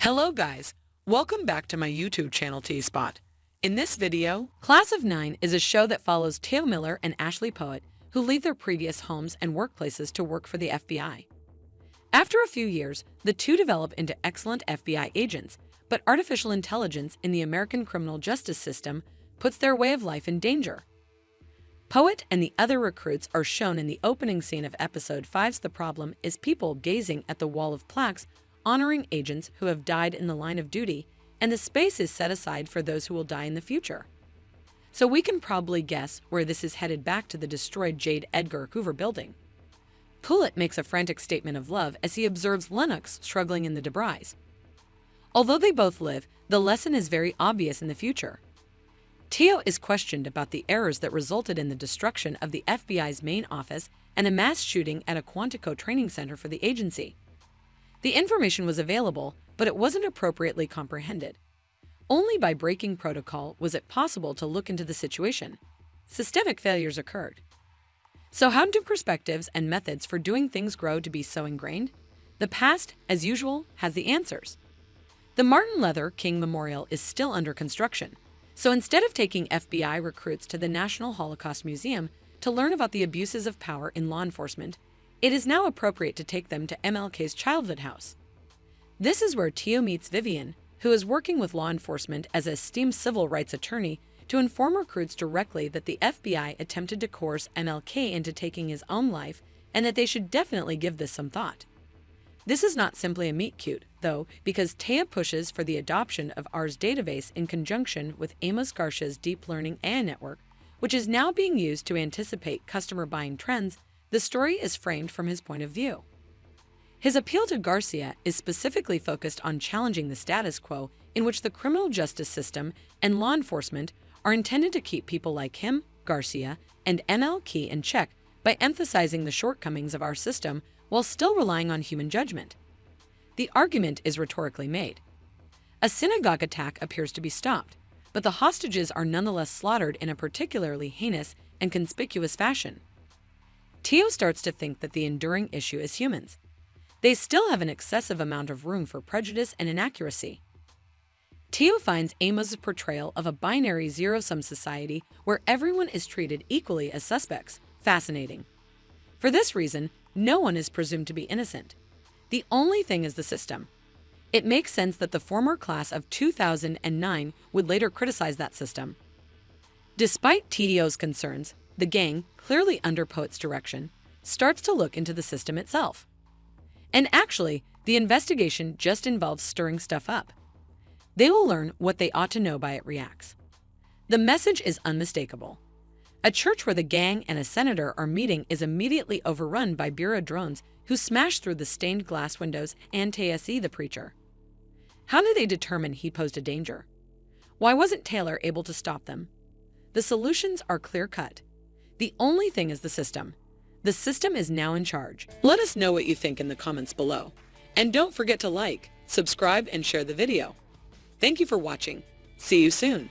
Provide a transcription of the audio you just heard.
Hello guys, welcome back to my YouTube channel T-Spot. In this video, Class of 9 is a show that follows Teo Miller and Ashley Poet, who leave their previous homes and workplaces to work for the FBI. After a few years, the two develop into excellent FBI agents, but artificial intelligence in the American criminal justice system puts their way of life in danger. Poet and the other recruits are shown in the opening scene of Episode 5's The Problem is people gazing at the wall of plaques honoring agents who have died in the line of duty, and the space is set aside for those who will die in the future. So we can probably guess where this is headed, back to the destroyed J. Edgar Hoover building. Poet makes a frantic statement of love as he observes Lennox struggling in the debris. Although they both live, the lesson is very obvious in the future. Teo is questioned about the errors that resulted in the destruction of the FBI's main office and a mass shooting at a Quantico training center for the agency. The information was available, but it wasn't appropriately comprehended. Only by breaking protocol was it possible to look into the situation. Systemic failures occurred. So how do perspectives and methods for doing things grow to be so ingrained? The past, as usual, has the answers. The Martin Luther King Memorial is still under construction. So instead of taking FBI recruits to the National Holocaust Museum to learn about the abuses of power in law enforcement, it is now appropriate to take them to MLK's childhood house. This is where Teo meets Vivian, who is working with law enforcement as an esteemed civil rights attorney to inform recruits directly that the FBI attempted to coerce MLK into taking his own life and that they should definitely give this some thought. This is not simply a meet-cute, though, because Teo pushes for the adoption of R's database in conjunction with Amos Garcia's deep learning AI network, which is now being used to anticipate customer buying trends. The story is framed from his point of view. His appeal to Garcia is specifically focused on challenging the status quo in which the criminal justice system and law enforcement are intended to keep people like him, Garcia, and MLK in check by emphasizing the shortcomings of our system while still relying on human judgment. The argument is rhetorically made. A synagogue attack appears to be stopped, but the hostages are nonetheless slaughtered in a particularly heinous and conspicuous fashion. Teo starts to think that the enduring issue is humans. They still have an excessive amount of room for prejudice and inaccuracy. Teo finds Amos' portrayal of a binary zero-sum society where everyone is treated equally as suspects fascinating. For this reason, no one is presumed to be innocent. The only thing is the system. It makes sense that the former class of 2009 would later criticize that system. Despite Teo's concerns, the gang, clearly under Poet's direction, starts to look into the system itself. And actually, the investigation just involves stirring stuff up. They will learn what they ought to know by it reacts. The message is unmistakable. A church where the gang and a senator are meeting is immediately overrun by Bureau drones who smash through the stained glass windows and TSE the preacher. How did they determine he posed a danger? Why wasn't Taylor able to stop them? The solutions are clear-cut. The only thing is the system. The system is now in charge. Let us know what you think in the comments below. And don't forget to like, subscribe, and share the video. Thank you for watching. See you soon.